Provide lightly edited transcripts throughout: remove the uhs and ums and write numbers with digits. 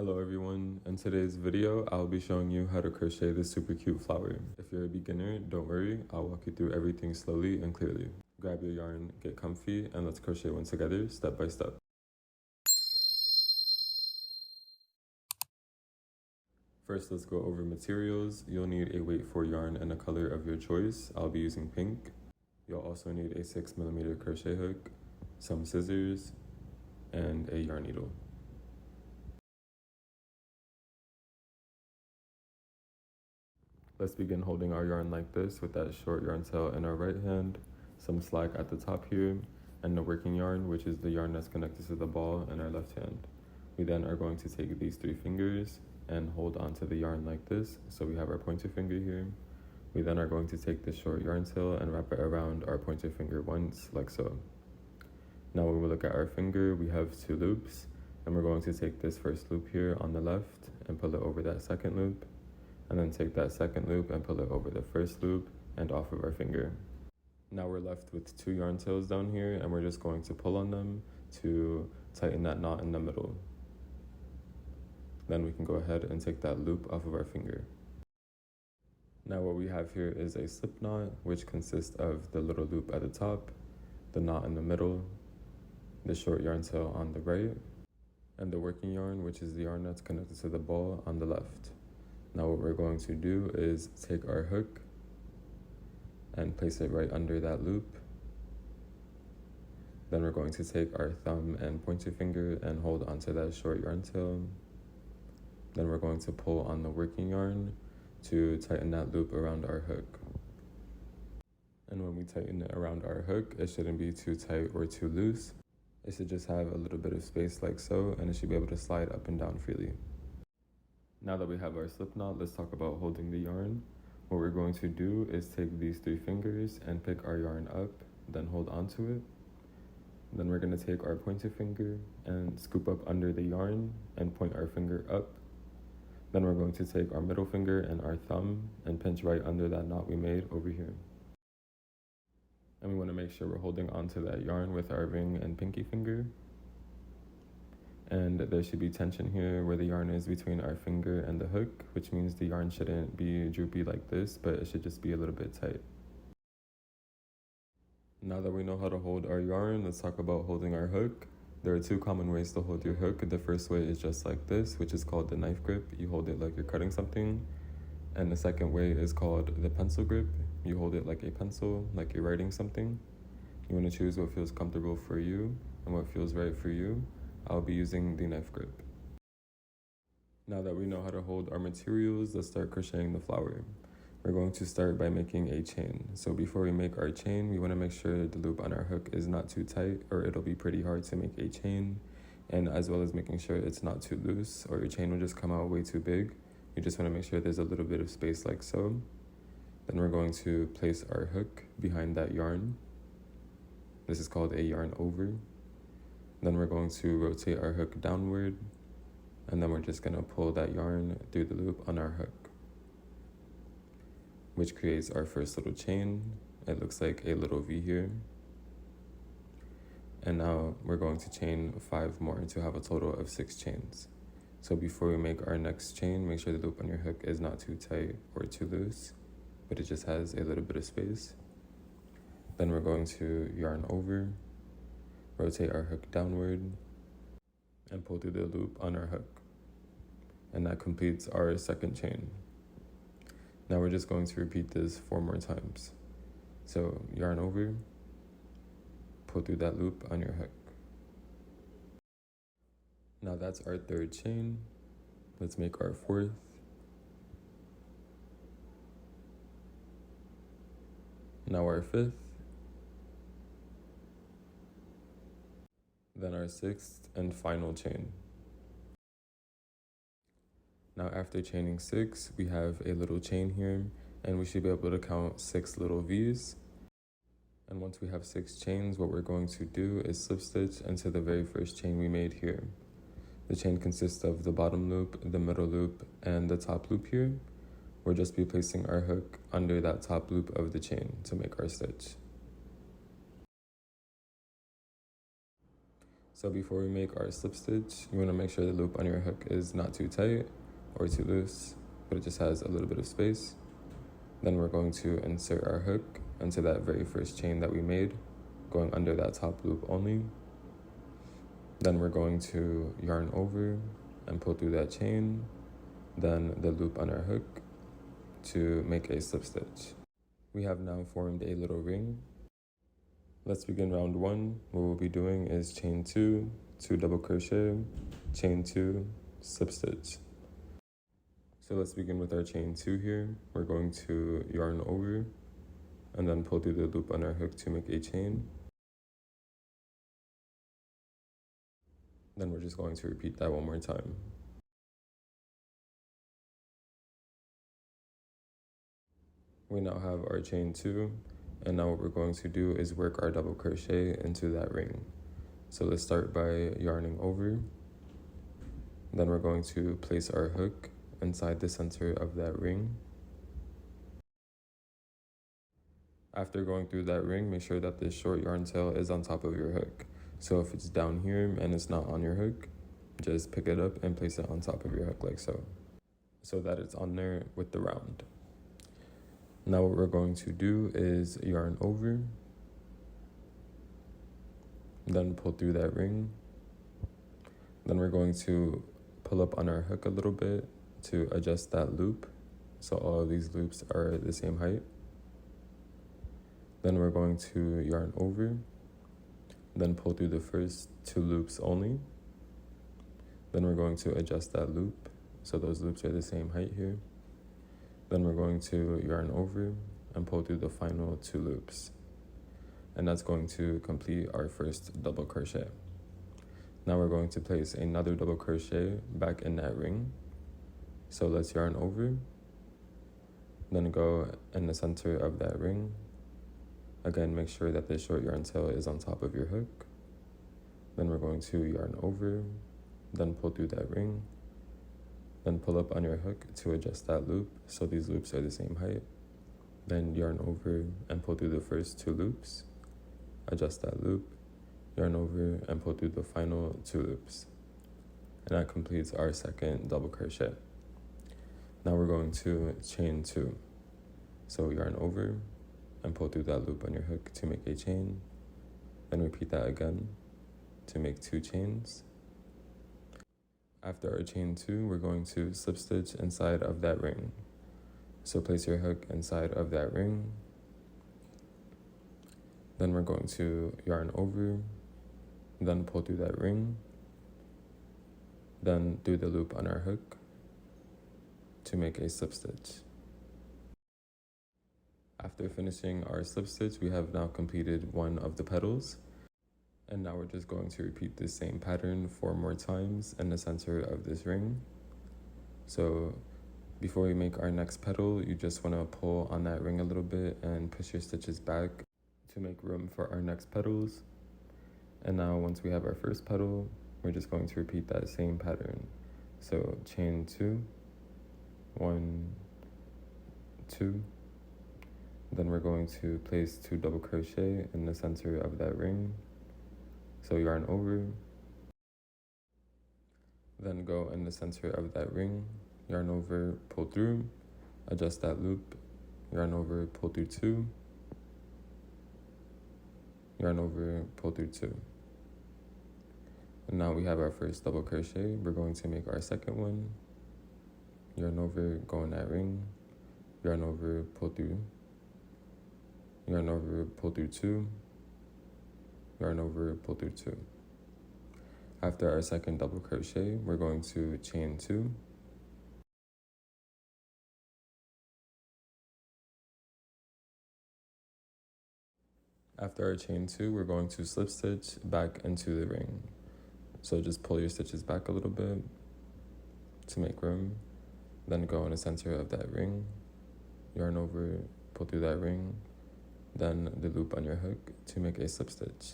Hello everyone, in today's video I'll be showing you how to crochet this super cute flower. If you're a beginner, don't worry, I'll walk you through everything slowly and clearly. Grab your yarn, get comfy, and let's crochet one together step by step. First, let's go over materials. You'll need a weight for yarn and a color of your choice. I'll be using pink. You'll also need a 6mm crochet hook, some scissors, and a yarn needle. Let's begin holding our yarn like this with that short yarn tail in our right hand, some slack at the top here, and the working yarn, which is the yarn that's connected to the ball, in our left hand. We then are going to take these 3 fingers and hold onto the yarn like this. So we have our pointer finger here. We then are going to take this short yarn tail and wrap it around our pointer finger once, like so. Now when we look at our finger, we have 2 loops, and we're going to take this first loop here on the left and pull it over that second loop, and then take that second loop and pull it over the first loop and off of our finger. Now we're left with 2 yarn tails down here, and we're just going to pull on them to tighten that knot in the middle. Then we can go ahead and take that loop off of our finger. Now what we have here is a slip knot, which consists of the little loop at the top, the knot in the middle, the short yarn tail on the right, and the working yarn, which is the yarn that's connected to the ball, on the left. Now what we're going to do is take our hook and place it right under that loop. Then we're going to take our thumb and pointer finger and hold onto that short yarn tail. Then we're going to pull on the working yarn to tighten that loop around our hook. And when we tighten it around our hook, it shouldn't be too tight or too loose. It should just have a little bit of space like so, and it should be able to slide up and down freely. Now that we have our slip knot, let's talk about holding the yarn. What we're going to do is take these 3 fingers and pick our yarn up, then hold onto it. Then we're going to take our pointer finger and scoop up under the yarn and point our finger up. Then we're going to take our middle finger and our thumb and pinch right under that knot we made over here. And we want to make sure we're holding onto that yarn with our ring and pinky finger. And there should be tension here where the yarn is between our finger and the hook, which means the yarn shouldn't be droopy like this, but it should just be a little bit tight. Now that we know how to hold our yarn, let's talk about holding our hook. There are 2 common ways to hold your hook. The first way is just like this, which is called the knife grip. You hold it like you're cutting something. And the second way is called the pencil grip. You hold it like a pencil, like you're writing something. You want to choose what feels comfortable for you and what feels right for you. I'll be using the knife grip. Now that we know how to hold our materials, let's start crocheting the flower. We're going to start by making a chain. So before we make our chain, we want to make sure the loop on our hook is not too tight, or it'll be pretty hard to make a chain, and as well as making sure it's not too loose, or your chain will just come out way too big. You just want to make sure there's a little bit of space like so. Then we're going to place our hook behind that yarn. This is called a yarn over. Then we're going to rotate our hook downward, and then we're just going to pull that yarn through the loop on our hook, which creates our first little chain. It looks like a little V here. And now we're going to chain 5 more to have a total of 6 chains. So before we make our next chain, make sure the loop on your hook is not too tight or too loose, but it just has a little bit of space. Then we're going to yarn over, rotate our hook downward, and pull through the loop on our hook. And that completes our second chain. Now we're just going to repeat this 4 more times. So yarn over, pull through that loop on your hook. Now that's our 3rd chain. Let's make our 4th. Now our 5th. Then our 6th and final chain. Now after chaining 6, we have a little chain here, and we should be able to count 6 little V's. And once we have 6 chains, what we're going to do is slip stitch into the very first chain we made here. The chain consists of the bottom loop, the middle loop, and the top loop here. We'll just be placing our hook under that top loop of the chain to make our stitch. So before we make our slip stitch, you want to make sure the loop on your hook is not too tight or too loose, but it just has a little bit of space. Then we're going to insert our hook into that very first chain that we made, going under that top loop only. Then we're going to yarn over and pull through that chain, then the loop on our hook to make a slip stitch. We have now formed a little ring. Let's begin round 1. What we'll be doing is chain 2, 2 double crochet, chain 2, slip stitch. So let's begin with our chain 2 here. We're going to yarn over and then pull through the loop on our hook to make a chain. Then we're just going to repeat that one more time. We now have our chain 2, and now what we're going to do is work our double crochet into that ring. So let's start by yarning over. Then we're going to place our hook inside the center of that ring. After going through that ring, make sure that this short yarn tail is on top of your hook. So if it's down here and it's not on your hook, just pick it up and place it on top of your hook like so that it's on there with the round. Now what we're going to do is yarn over, then pull through that ring. Then we're going to pull up on our hook a little bit to adjust that loop, so all of these loops are the same height. Then we're going to yarn over, then pull through the first 2 loops only. Then we're going to adjust that loop, so those loops are the same height here. Then we're going to yarn over and pull through the final 2 loops. And that's going to complete our first double crochet. Now we're going to place another double crochet back in that ring. So let's yarn over, then go in the center of that ring. Again, make sure that the short yarn tail is on top of your hook. Then we're going to yarn over, then pull through that ring. Then pull up on your hook to adjust that loop, so these loops are the same height. Then yarn over and pull through the first 2 loops. Adjust that loop, yarn over and pull through the final 2 loops. And that completes our second double crochet. Now we're going to chain 2. So yarn over and pull through that loop on your hook to make a chain. Then repeat that again to make 2 chains. After our chain 2, we're going to slip stitch inside of that ring. So place your hook inside of that ring. Then we're going to yarn over, then pull through that ring, then do the loop on our hook to make a slip stitch. After finishing our slip stitch, we have now completed one of the petals. And now we're just going to repeat the same pattern 4 more times in the center of this ring. So before we make our next petal, you just want to pull on that ring a little bit and push your stitches back to make room for our next petals. And now once we have our first petal, we're just going to repeat that same pattern. So chain 2, 1, 2. Then we're going to place 2 double crochet in the center of that ring. So yarn over, then go in the center of that ring, yarn over, pull through, adjust that loop, yarn over, pull through 2, yarn over, pull through 2. And now we have our first double crochet. We're going to make our second one, yarn over, go in that ring, yarn over, pull through, yarn over, pull through 2, yarn over, pull through 2. After our second double crochet, we're going to chain 2. After our chain 2, we're going to slip stitch back into the ring. So just pull your stitches back a little bit to make room, then go in the center of that ring, yarn over, pull through that ring, then the loop on your hook to make a slip stitch.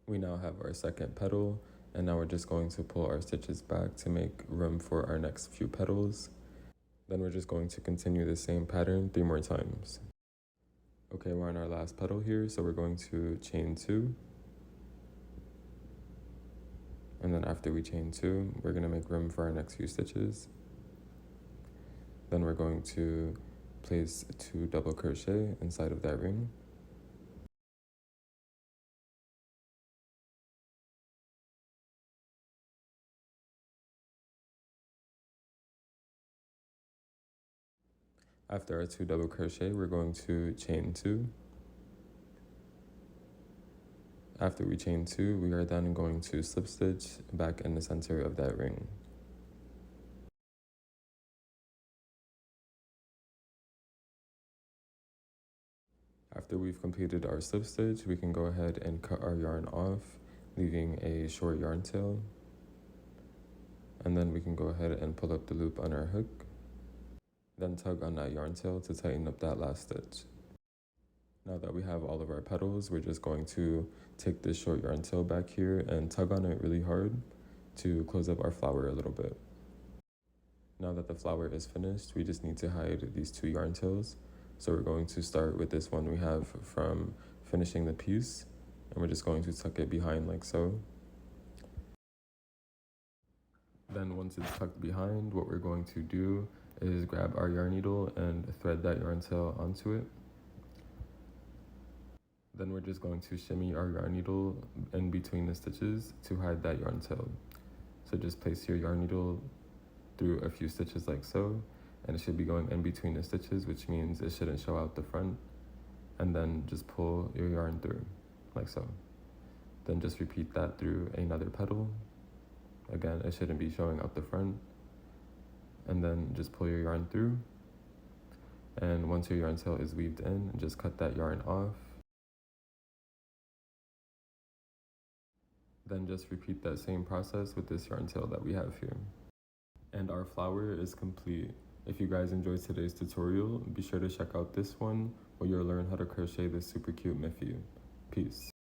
We now have our second petal, and now we're just going to pull our stitches back to make room for our next few petals. Then we're just going to continue the same pattern 3 more times. Okay, we're on our last petal here, so we're going to chain 2. And then after we chain 2, we're going to make room for our next few stitches. Then we're going to place 2 double crochet inside of that ring. After our 2 double crochet, we're going to chain 2. After we chain 2, we are then going to slip stitch back in the center of that ring. After we've completed our slip stitch, we can go ahead and cut our yarn off, leaving a short yarn tail. And then we can go ahead and pull up the loop on our hook. Then tug on that yarn tail to tighten up that last stitch. Now that we have all of our petals, we're just going to take this short yarn tail back here and tug on it really hard to close up our flower a little bit. Now that the flower is finished, we just need to hide these 2 yarn tails. So we're going to start with this one we have from finishing the piece, and we're just going to tuck it behind like so. Then once it's tucked behind, what we're going to do is grab our yarn needle and thread that yarn tail onto it. Then we're just going to shimmy our yarn needle in between the stitches to hide that yarn tail. So just place your yarn needle through a few stitches like so, and it should be going in between the stitches, which means it shouldn't show out the front. And then just pull your yarn through like so. Then just repeat that through another petal. Again, it shouldn't be showing out the front. And then just pull your yarn through. And once your yarn tail is weaved in, just cut that yarn off. Then just repeat that same process with this yarn tail that we have here. And our flower is complete. If you guys enjoyed today's tutorial, be sure to check out this one where you'll learn how to crochet this super cute Miffy. Peace.